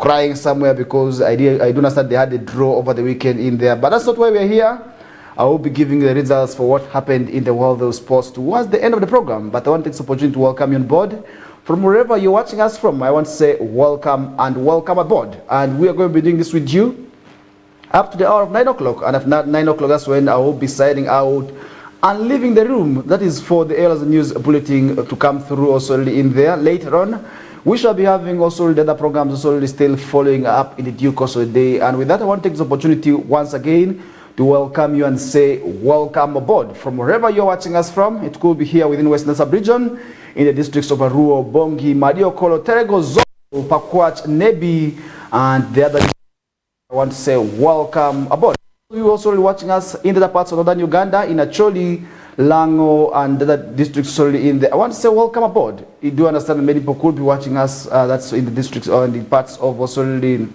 crying somewhere because I do understand they had a draw over the weekend in there. But that's not why we're here. I will be giving the results for what happened in the world of sports towards the end of the program. But I want to take this opportunity to welcome you on board. From wherever you're watching us from, I want to say welcome and welcome aboard. And we are going to be doing this with you up to the hour of 9 o'clock. And at 9 o'clock, that's when I will be signing out and leaving the room. That is for the Airlines News Bulletin to come through also in there later on. We shall be having also the other programs also still following up in the due course of the day. And with that, I want to take this opportunity once again to welcome you and say welcome aboard. From wherever you're watching us from, it could be here within Western Sub-region, in the districts of Aruo, Bongi, Mariokolo, Terego, Zolo, Pakwach, Nebi, and the other. I want to say welcome aboard. You're also watching us in the other parts of northern Uganda, in Acholi, Lango, and the other districts in there. I want to say welcome aboard. You do understand many people could be watching us, that's in the districts or in the parts of also in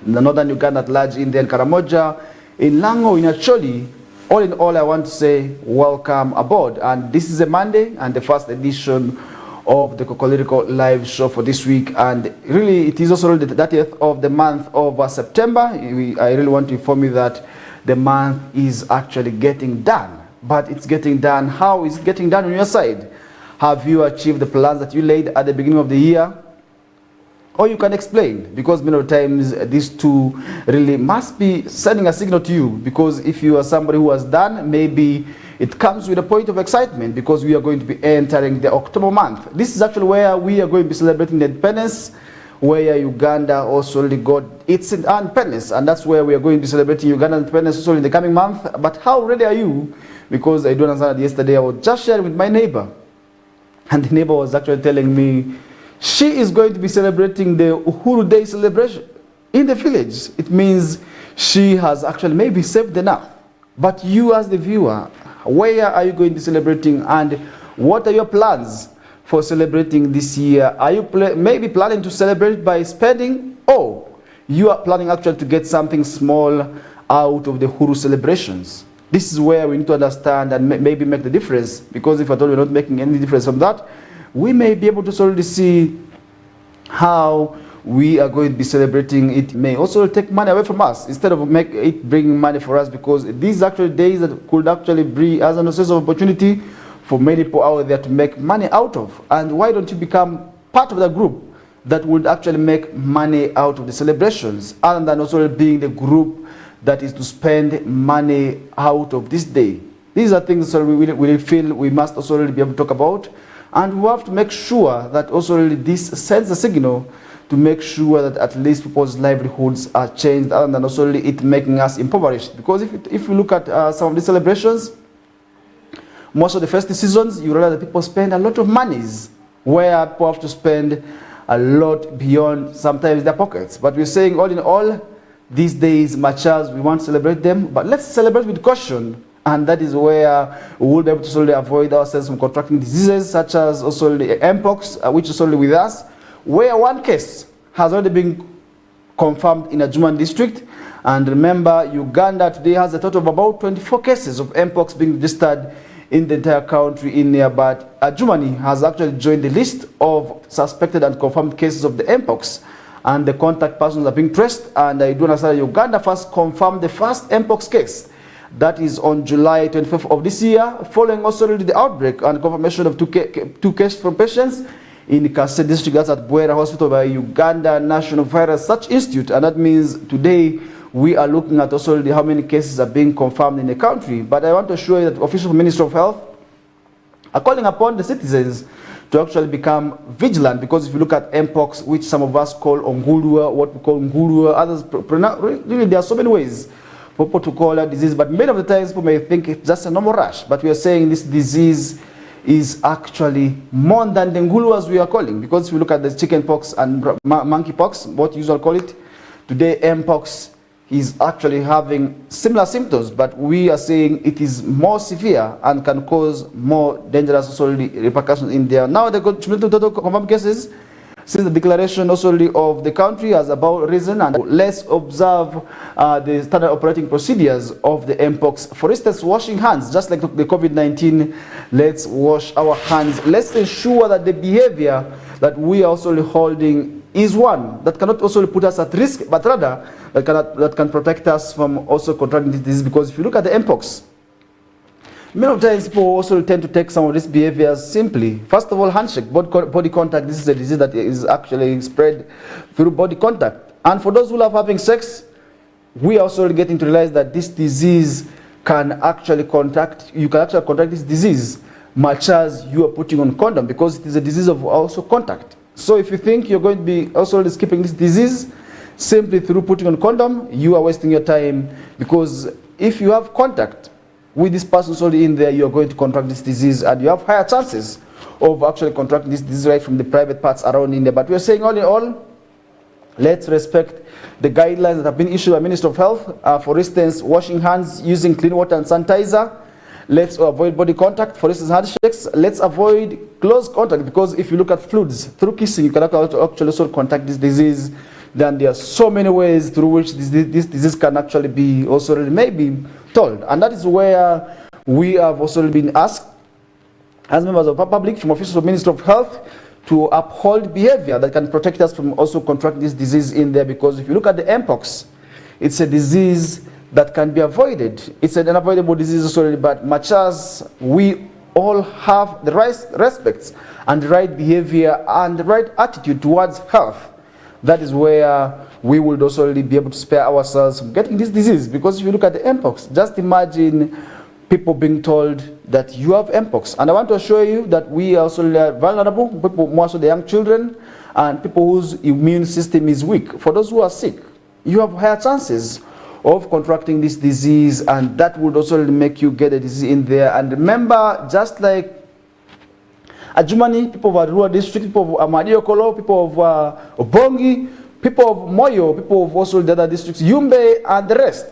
the northern Uganda at large, in there, in Karamoja, in Lango, in Acholi. All in all, I want to say welcome aboard. And this is a Monday and the first edition of the KOKOLIRIKO live show for this week. And really, it is also the 30th of the month of September. I really want to inform you that the month is actually getting done. But it's getting done. How is it getting done on your side? Have you achieved the plans that you laid at the beginning of the year? Or you can explain, because many times these two really must be sending a signal to you, because if you are somebody who has done, maybe it comes with a point of excitement because we are going to be entering the October month. This is actually where we are going to be celebrating the independence, where Uganda also really got its independence, and that's where we are going to be celebrating Uganda independence also in the coming month. But how ready are you? Because I do understand that yesterday I was just sharing with my neighbor, and the neighbor was actually telling me she is going to be celebrating the Uhuru Day celebration in the village. It means she has actually maybe saved enough. But you as the viewer, where are you going to be celebrating, and what are your plans for celebrating this year? Are you maybe planning to celebrate by spending, or you are planning actually to get something small out of the Uhuru celebrations? This is where we need to understand and maybe make the difference, because if at all we're not making any difference from that, we may be able to sort of see how we are going to be celebrating. It may also take money away from us instead of make it bringing money for us, because these actually days that could actually bring as an source of opportunity for many people out there to make money out of. And why don't you become part of the group that would actually make money out of the celebrations, other than also being the group that is to spend money out of this day? These are things that we feel we must also really be able to talk about. And we have to make sure that also really this sends a signal to make sure that at least people's livelihoods are changed, other than also really it making us impoverished. Because if you look at some of these celebrations, most of the festive seasons, you realize that people spend a lot of monies, where people have to spend a lot beyond sometimes their pockets. But we're saying all in all, these days, much as we want to celebrate them, but let's celebrate with caution. And that is where we will be able to slowly avoid ourselves from contracting diseases such as also the Mpox, which is only with us, where one case has already been confirmed in a Juman district. And remember, Uganda today has a total of about 24 cases of Mpox being registered in the entire country in there. But Jumani has actually joined the list of suspected and confirmed cases of the Mpox. And the contact persons are being traced. And I do understand that Uganda first confirmed the first Mpox case. That is on July 25th of this year, following also the outbreak and confirmation of two cases from patients in Kasese district, that's at Bwera Hospital by Uganda National Virus Research Institute. And that means today we are looking at also how many cases are being confirmed in the country. But I want to show you that the official Ministry of Health are calling upon the citizens to actually become vigilant, because if you look at Mpox, which some of us call Ongulua, what we call Ngulua, others, really there are so many ways for people to call that disease, but many of the times people may think it's just a normal rash. But we are saying this disease is actually more than the ngulu as we are calling, because if we look at the chicken pox and monkey pox, what you usually call it, today Mpox is actually having similar symptoms, but we are saying it is more severe and can cause more dangerous repercussions in there. Now the total confirmed cases since the declaration also of the country has about risen, and let's observe the standard operating procedures of the Mpox. For instance, washing hands, just like the COVID-19, let's wash our hands. Let's ensure that the behavior that we are also holding is one that cannot also put us at risk, but rather that can protect us from also contracting this disease. Because if you look at the mpox, many of the times people also tend to take some of these behaviors simply. First of all, handshake, body contact. This is a disease that is actually spread through body contact. And for those who love having sex, we are also getting to realize that this disease can actually contract, you can actually contract this disease much as you are putting on condom, because it is a disease of also contact. So if you think you're going to be also skipping this disease simply through putting on condom, you are wasting your time, because if you have contact with this person already in there, you are going to contract this disease, and you have higher chances of actually contracting this disease right from the private parts around in there. But we are saying all in all, let's respect the guidelines that have been issued by Ministry of Health. For instance, washing hands using clean water and sanitizer. Let's avoid body contact, for instance, handshakes. Let's avoid close contact, because if you look at fluids, through kissing, you can actually also contact this disease. Then there are so many ways through which this disease can actually be also maybe told. And that is where we have also been asked, as members of the public, from officials of Ministry of Health, to uphold behavior that can protect us from also contracting this disease in there. Because if you look at the mpox, it's a disease that can be avoided. It's an unavoidable disease already, but much as we all have the right respects and the right behavior and the right attitude towards health, that is where we would also be able to spare ourselves from getting this disease. Because if you look at the mpox, just imagine people being told that you have mpox. And I want to assure you that we are also vulnerable, people, more so the young children, and people whose immune system is weak. For those who are sick, you have higher chances of contracting this disease, and that would also make you get a disease in there. And remember, just like Adjumani, people of Arua district, people of Amadiokolo, people of Obongi, people of Moyo, people of also the other districts, Yumbe, and the rest,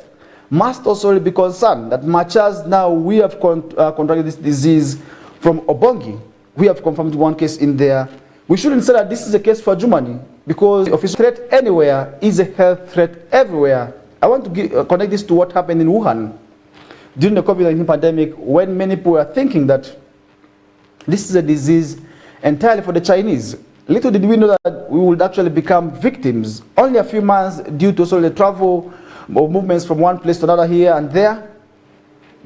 must also be concerned that much as now we have contracted this disease from Obongi, we have confirmed one case in there. We shouldn't say that this is a case for Adjumani, because if it's a threat anywhere, is a health threat everywhere. I want to connect this to what happened in Wuhan during the COVID-19 pandemic, when many people were thinking that this is a disease entirely for the Chinese. Little did we know that we would actually become victims only a few months due to also the travel or movements from one place to another here and there.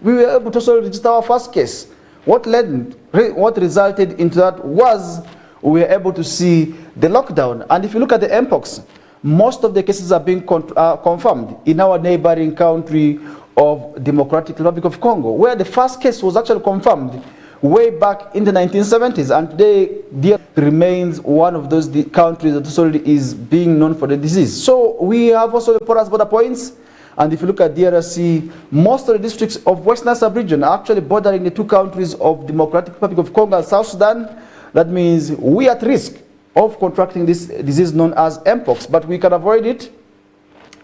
We were able to also register our first case. What resulted into that was we were able to see the lockdown. And if you look at the mpox, most of the cases are being confirmed in our neighboring country of Democratic Republic of Congo, where the first case was actually confirmed way back in the 1970s, and today DRC remains one of those countries that also is being known for the disease. So we have also the porous border points, and if you look at DRC, most of the districts of Western sub-region are actually bordering the two countries of Democratic Republic of Congo and South Sudan. That means we are at risk of contracting this disease known as mpox, but we can avoid it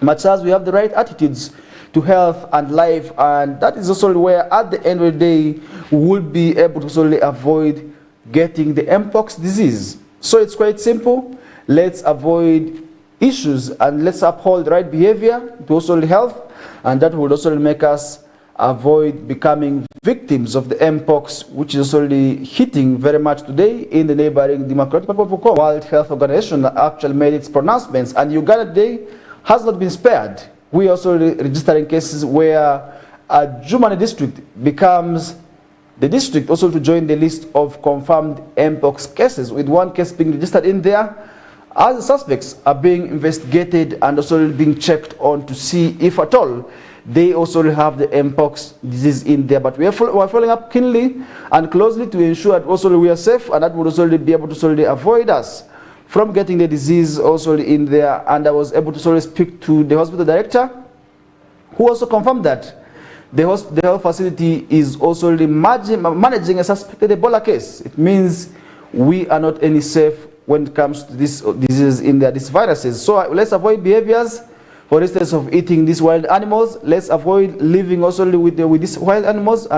much as we have the right attitudes to health and life, and that is also where at the end of the day we will be able to solely avoid getting the mpox disease. So it's quite simple. Let's avoid issues and let's uphold the right behavior to also health, and that will also make us avoid becoming victims of the mpox, which is already hitting very much today in the neighboring Democratic Republic of Congo. World Health Organization actually made its pronouncements, and Uganda today has not been spared. We are also registering cases where Adjumani district becomes the district also to join the list of confirmed mpox cases, with one case being registered in there, as the suspects are being investigated and also being checked on to see if at all they also have the mpox disease in there. But we are following up keenly and closely to ensure that also we are safe, and that would also be able to avoid us from getting the disease also in there. And I was able to speak to the hospital director, who also confirmed that the health facility is also managing a suspected Ebola case. It means we are not any safe when it comes to this disease in there, these viruses. So let's avoid behaviors, for instance, of eating these wild animals. Let's avoid living also with these wild animals. And